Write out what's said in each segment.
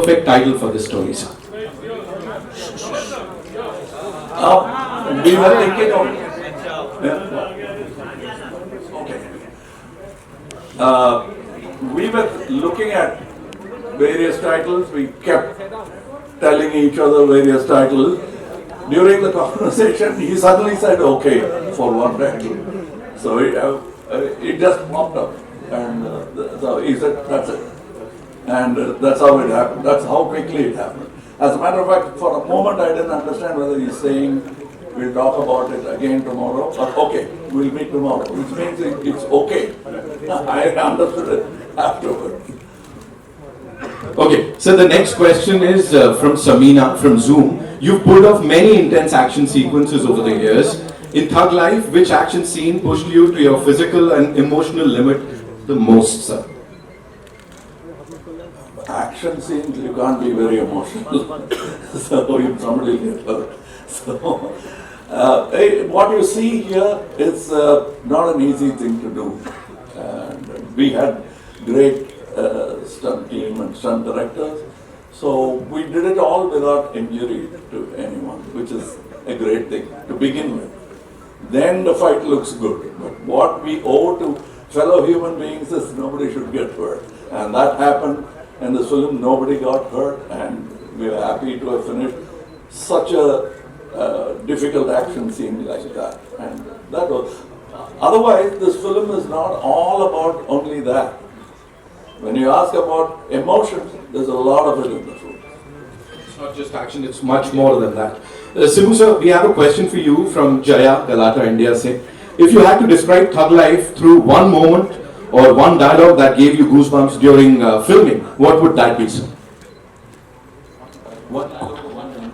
perfect title for this story, sir? We were thinking of. Okay. We were looking at various titles. We kept telling each other various titles. During the conversation, he suddenly said, "Okay," for one title. So it just popped up, and so he said, "That's it," and that's how it happened. That's how quickly it happened. As a matter of fact, for a moment I didn't understand whether he's saying we'll talk about it again tomorrow or okay, we'll meet tomorrow, which means it's okay. I understood it afterward. Okay, so the next question is from Samina from Zoom. You've pulled off many intense action sequences over the years. In Thug Life, which action scene pushed you to your physical and emotional limit the most, sir? Action scenes, you can't be very emotional. So if somebody gets hurt. So what you see here is not an easy thing to do. And we had great stunt team and stunt directors. So we did it all without injury to anyone, which is a great thing to begin with. Then the fight looks good. But what we owe to fellow human beings is nobody should get hurt. And that happened in this film. Nobody got hurt, and we are happy to have finished such a difficult action scene like that. And that was. Otherwise, this film is not all about only that. When you ask about emotions, there's a lot of it in the film. It's not just action, it's much more than that. Sibu sir, we have a question for you from Jaya, Galata, India. Say, if you had to describe Thug Life through one moment or one dialogue that gave you goosebumps during filming, what would that be, sir? What dialogue or one moment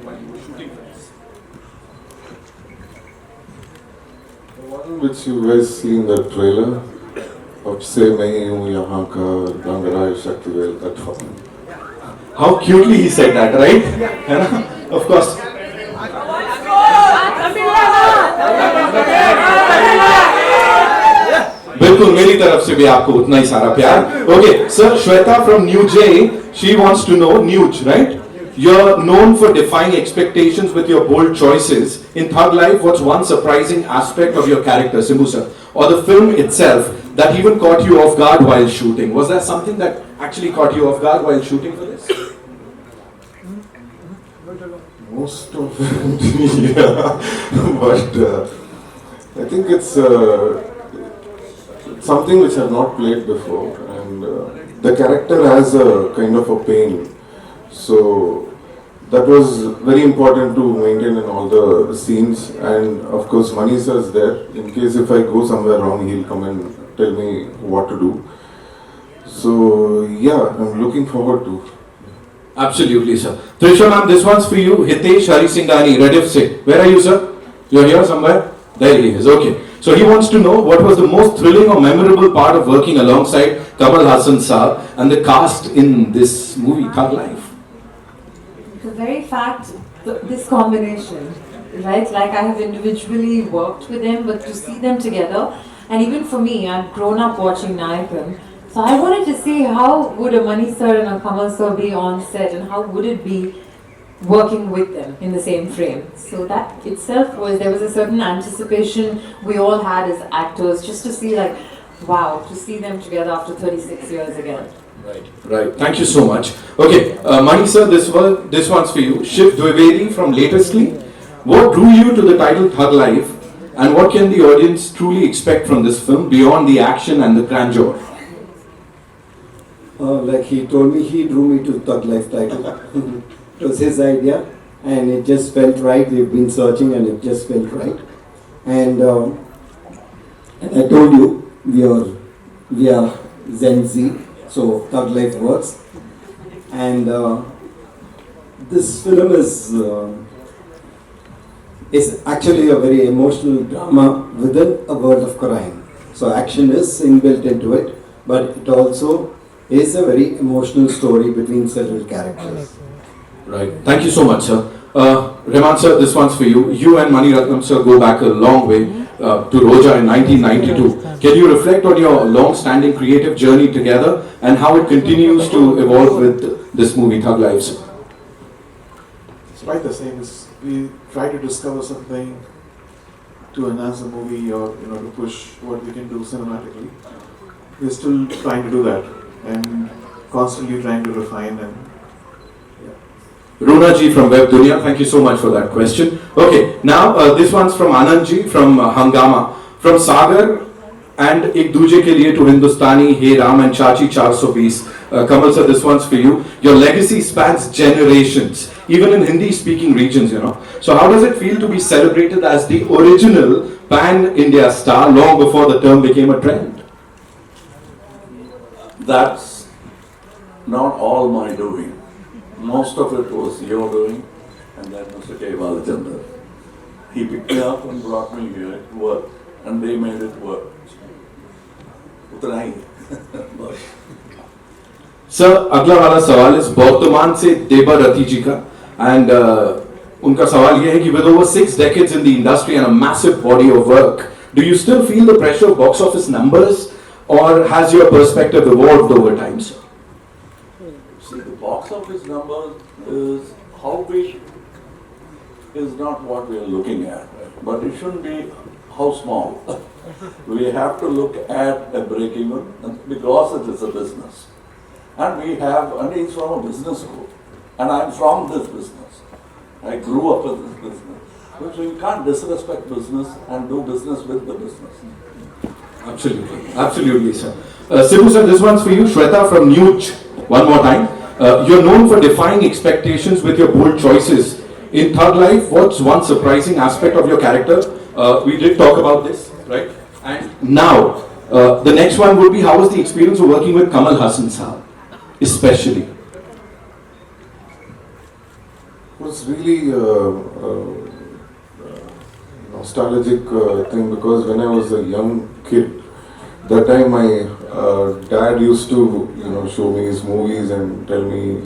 while you were shooting this? The one which you guys see in the trailer, of say मैं हूँ यहाँ का गंगराय Sakthivel, that one. How cutely he said that, right? Of course. बिल्कुल मेरी तरफ से भी आपको उतना ही सारा प्यार. Okay, sir, Shweta from New J, she wants to know, Nuj, right? You're known for defying expectations with your bold choices. In Thug Life, what's one surprising aspect of your character, Simbu sir, or the film itself that even caught you off guard while shooting? Was there something that actually caught you off guard while shooting for this? Most of it, yeah. But I think it's something which I've not played before, and the character has a kind of a pain. So that was very important to maintain in all the scenes. And of course, Mani sir is there. In case if I go somewhere wrong, he'll come and tell me what to do. So yeah, I'm looking forward to. Absolutely, sir. Trisha ma'am, this one's for you. Hitesh Harisinghani, Rediff Se. Where are you, sir? You're here somewhere? There he is. Okay. So he wants to know what was the most thrilling or memorable part of working alongside Kamal Haasan sir and the cast in this movie, Thug Life. The very fact, this combination, right? Like I have individually worked with them, but to see them together, and even for me, I've grown up watching Nayakam. So I wanted to see how would a Mani sir and a Kamal sir be on set, and how would it be working with them in the same frame. So that itself there was a certain anticipation we all had as actors, just to see like, wow, to see them together after 36 years again. Right. Thank you so much. Okay, Mani sir, this one's for you. Shiv Dwivedi from Latestly. What drew you to the title Thug Life, and what can the audience truly expect from this film beyond the action and the grandeur? Like he told me, he drew me to Thug Life title. It was his idea, and it just felt right. We've been searching, and it just felt right. And I told you, we are Gen Z, so Thug Life works. And this film is actually a very emotional drama within a world of crime. So action is inbuilt into it, but it also is a very emotional story between several characters. Right. Thank you so much, sir. Reman sir, this one's for you. You and Mani Ratnam sir go back a long way to Roja in 1992. Can you reflect on your long-standing creative journey together and how it continues to evolve with this movie, Thug Lives? It's quite the same. We try to discover something to enhance the movie or to push what we can do cinematically. We're still trying to do that and constantly trying to refine and Rona ji from Web Dunia, thank you so much for that question. Okay, now this one's from Anand ji from Hangama. From Sagar and Ek Duje Ke Liye to Hindustani, Hey Ram and Chachi 420. Kamal sir, this one's for you. Your legacy spans generations, even in Hindi-speaking regions, So how does it feel to be celebrated as the original pan-India star long before the term became a trend? That's not all my doing. Most of it was your doing, and then Mr. K. Balachandar. He picked me up and brought me here to work, and they made it work. उतना ही. Sir अगला वाला सवाल इस वर्तमान से देबा रति जी का and उनका सवाल ये है कि with over 6 decades in the industry and a massive body of work, do you still feel the pressure of box office numbers or has your perspective evolved over time, sir? See, the box office number is how big is not what we are looking at, but it shouldn't be how small. We have to look at a break-even because it is a business. And he's from a business school, and I'm from this business. I grew up in this business. So you can't disrespect business and do business with the business. Absolutely, sir. Sibu sir, this one's for you. Shweta from Nuj. One more time. You're known for defying expectations with your bold choices. In Thug Life, what's one surprising aspect of your character? We did talk about this, right? And now, the next one would be, how was the experience of working with Kamal Haasan sir, especially? It was really nostalgic thing because when I was a young kid, that time my dad used to show me his movies and tell me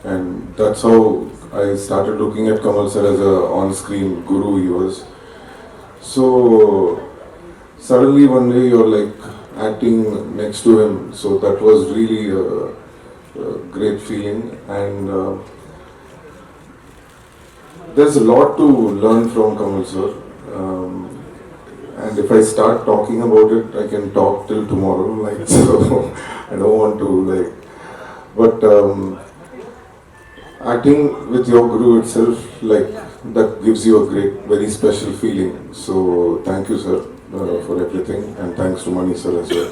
and that's how I started looking at Kamal sir as a on-screen guru he was. So suddenly one day you're acting next to him, so that was really a great feeling, and there's a lot to learn from Kamal sir, and if I start talking about it, I can talk till tomorrow, so I don't want to but acting with your guru itself, that gives you a great, very special feeling. So thank you, sir, for everything, and thanks to Mani sir as well.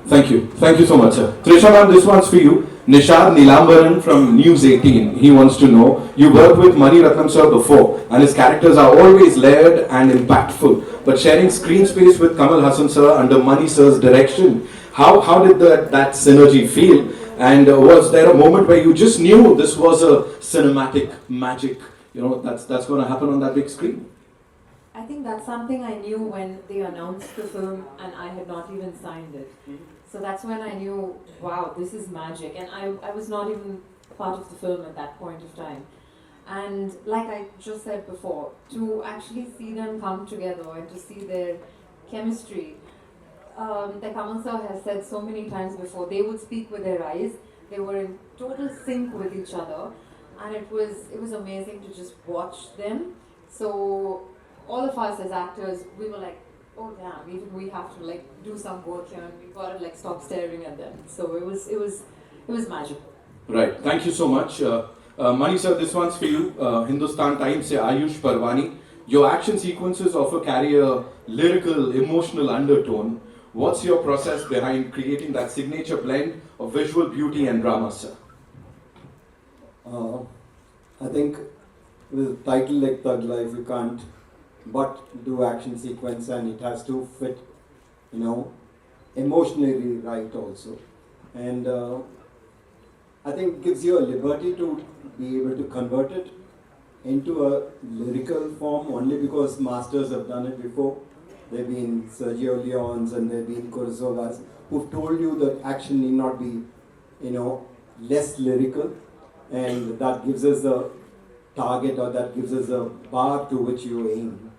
Thank you. Thank you so much, sir. Trisha ma'am, this one's for you. Nishad Nilambaran from News 18. He wants to know, you worked with Mani Ratnam sir before, and his characters are always layered and impactful. But sharing screen space with Kamal Haasan sir under Mani sir's direction, how did that synergy feel? And was there a moment where you just knew this was a cinematic magic, that's going to happen on that big screen? I think that's something I knew when they announced the film and I had not even signed it. So that's when I knew, wow, this is magic. And I was not even part of the film at that point of time. And like I just said before, to actually see them come together and to see their chemistry, the Kamal sir has said so many times before, they would speak with their eyes. They were in total sync with each other. And it was amazing to just watch them. So all of us as actors, we were like, oh damn, even we have to do some work here and we've got to stop staring at them. So it was magical. Right, thank you so much. Mani sir, this one's for you. Hindustan Times se Ayush Parwani. Your action sequences often carry a lyrical, emotional undertone. What's your process behind creating that signature blend of visual beauty and drama, sir? I think with a title like Thug Life, you can't but do action sequence, and it has to fit, emotionally right also. And I think it gives you a liberty to be able to convert it into a lyrical form only because masters have done it before. There have been Sergio Leones and there have been Kurosawas who've told you that action need not be, less lyrical, and that gives us a target, or that gives us a bar to which you aim.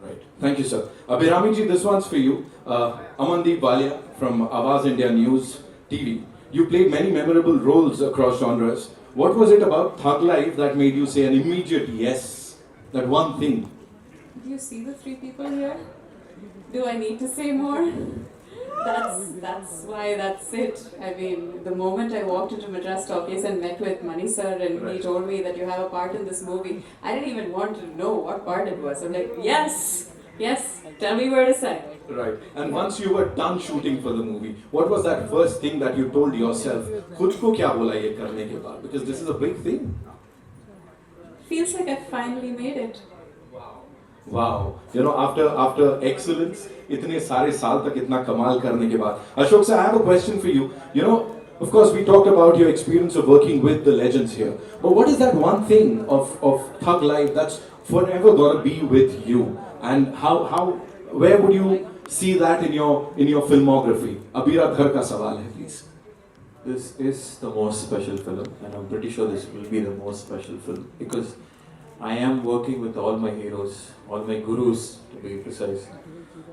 Right. Thank you, sir. Abhirami ji, this one's for you. Amandeep Walia from Awaz India News TV. You played many memorable roles across genres. What was it about Thug Life that made you say an immediate yes? That one thing. Do you see the three people here? Do I need to say more? That's why that's it. I mean, the moment I walked into Madras Talkies and met with Mani sir and he told me that you have a part in this movie, I didn't even want to know what part it was. I'm like, yes, tell me where to sign. Right. And once you were done shooting for the movie, what was that first thing that you told yourself? खुद को क्या बोला ये करने के बाद? Because this is a big thing. Feels like I finally made it. Wow. You know, after excellence, इतने सारे साल तक इतना कमाल करने के बाद. Ashok sir, I have a question for you. You know, of course, we talked about your experience of working with the legends here. But what is that one thing of Thug Life that's forever gonna be with you? And where would you see that in your filmography? Abira Dhar ka sawal hai, please. This is the most special film, and I'm pretty sure this will be the most special film because I am working with all my heroes, all my gurus to be precise.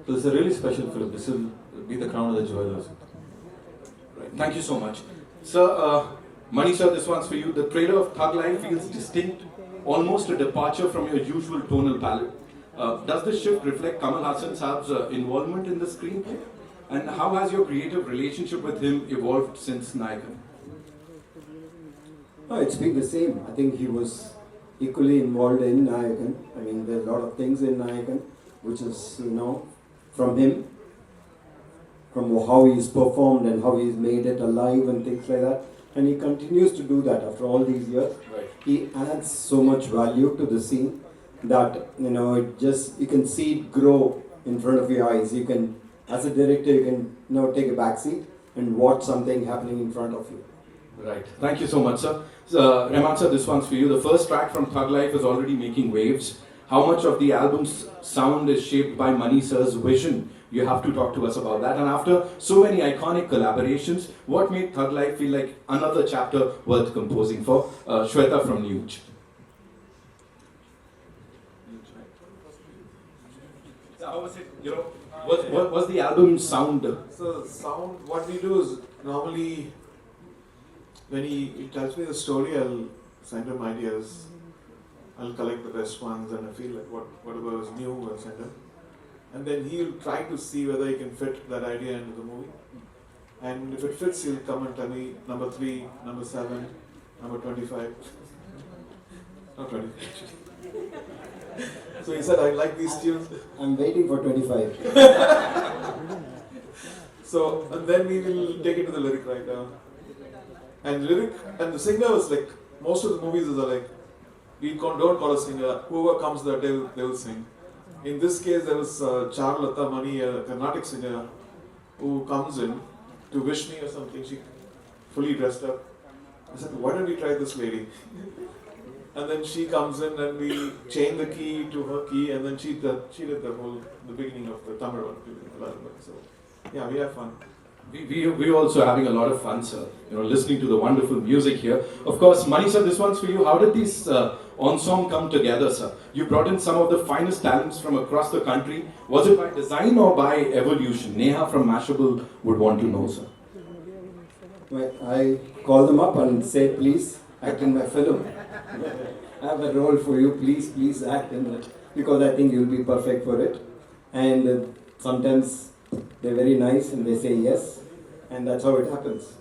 So it's a really special film. This will be the crown of the jewel. Right. Thank you so much. Sir, Mani sir, this one's for you. The trailer of Thug Life feels distinct, almost a departure from your usual tonal palette. Does this shift reflect Kamal Haasan saab's involvement in the screenplay? And how has your creative relationship with him evolved since Nayakan? Oh, it's been the same. I think he was equally involved in Nayakan. I mean, there are a lot of things in Nayakan which is, from him, from how he's performed and how he's made it alive and things like that. And he continues to do that after all these years. Right. He adds so much value to the scene that, it just, you can see it grow in front of your eyes. You can, as a director, you can, take a back seat and watch something happening in front of you. Right. Thank you so much, sir. Rahman sir, this one's for you. The first track from Thug Life is already making waves. How much of the album's sound is shaped by Mani sir's vision? You have to talk to us about that. And after so many iconic collaborations, what made Thug Life feel like another chapter worth composing for? Shweta from Nuge. So how was it? What was the album sound? So sound, what we do is normally when he tells me the story, I'll send him ideas. I'll collect the best ones and I feel like whatever is new, I'll send him. And then he'll try to see whether he can fit that idea into the movie. And if it fits, he'll come and tell me number 3, number 7, number 25. Not 25. So he said, I like these tunes. I'm waiting for 25. So, and then we will take it to the lyric right now. And the singer was like, most of the movies are like, we don't call a singer, whoever comes that day, they will sing. In this case, there was Charlata Mani, a Carnatic singer, who comes in to wish me or something. She fully dressed up. I said, why don't we try this lady? And then she comes in and we chain the key to her key, and then she did the beginning of the Tamil one. So, yeah, we have fun. We're also having a lot of fun, sir. Listening to the wonderful music here. Of course, Mani sir, this one's for you. How did these ensemble come together, sir? You brought in some of the finest talents from across the country. Was it by design or by evolution? Neha from Mashable would want to know, sir. Well, I called them up and said, please act in my film. I have a role for you, please act in it. Because I think you'll be perfect for it. And sometimes they're very nice and they say yes. And that's how it happens.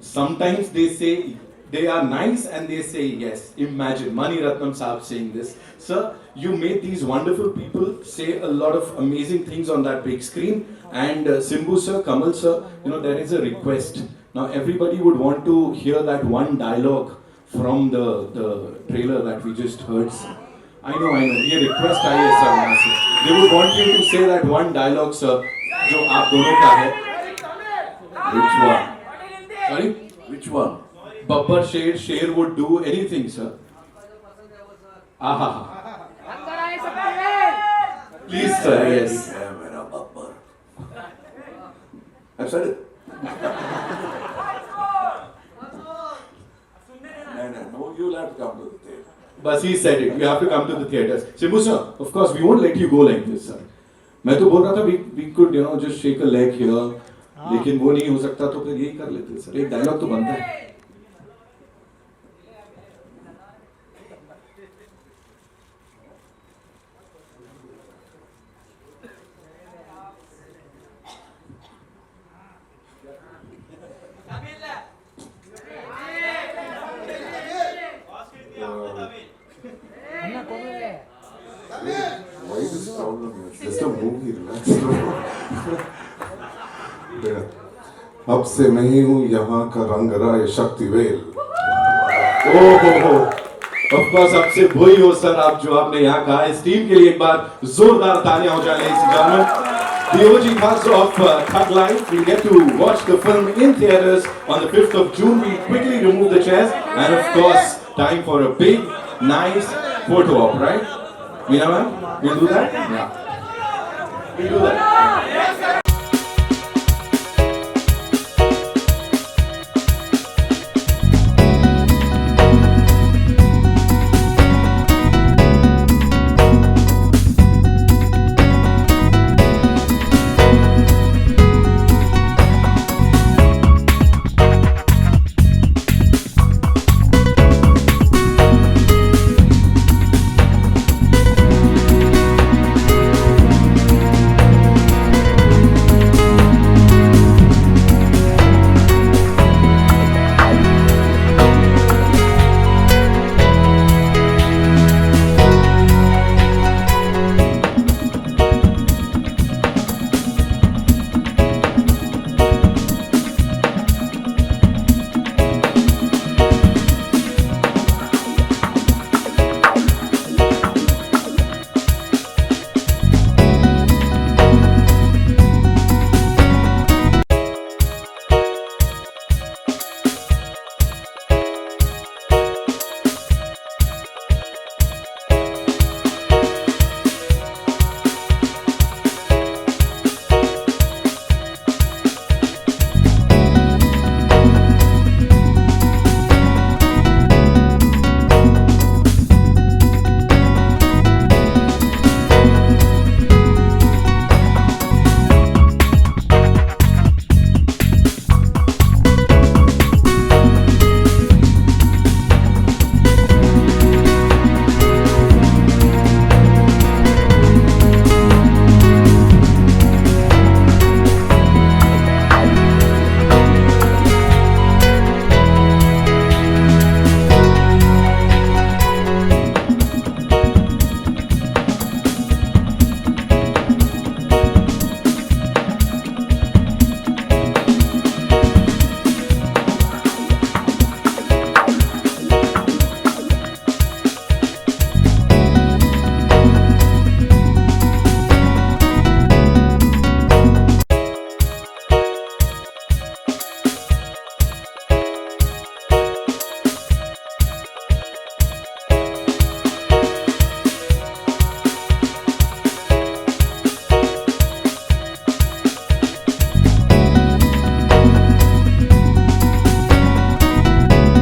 Sometimes they say they are nice and they say yes. Imagine Mani Ratnam Saab saying this. Sir, you made these wonderful people say a lot of amazing things on that big screen. And Simbu sir, Kamal sir, there is a request. Now everybody would want to hear that one dialogue from the trailer that we just heard. Sir. I know. Ye request aayi hai sir yahan se. They would want you to say that one dialogue, sir, jo aap dono ka hai. Which one? Sorry? Which one? Babbar Sher would do anything, sir. Aha. Please, sir, yes. I've said it. No, you'll have to come to the theatre. But he said it. You have to come to the theatres. Simbu sir, of course, we won't let you go like this, sir. मैं तो बोल रहा था we could just shake a leg here. लेकिन वो नहीं हो सकता तो फिर यही कर लेते सर, एक डायलॉग तो बनता है. Why this problem? It's just a movie, relax. Yeah. अब से मैं ही हूँ यहाँ का रंगराय शक्तिवेल. ओहो, of course आपसे वही हो सर, आप जो आपने यहाँ कहा. इस टीम के लिए एक बार जोरदार तालियां हो जाए, ladies and gentlemen. The OG cast of Thug Life will get to watch the film in theaters on the 5th of June. We quickly remove the chairs and of course time for a big, nice photo op, right? You know what? We'll do that? Yeah. We'll do that.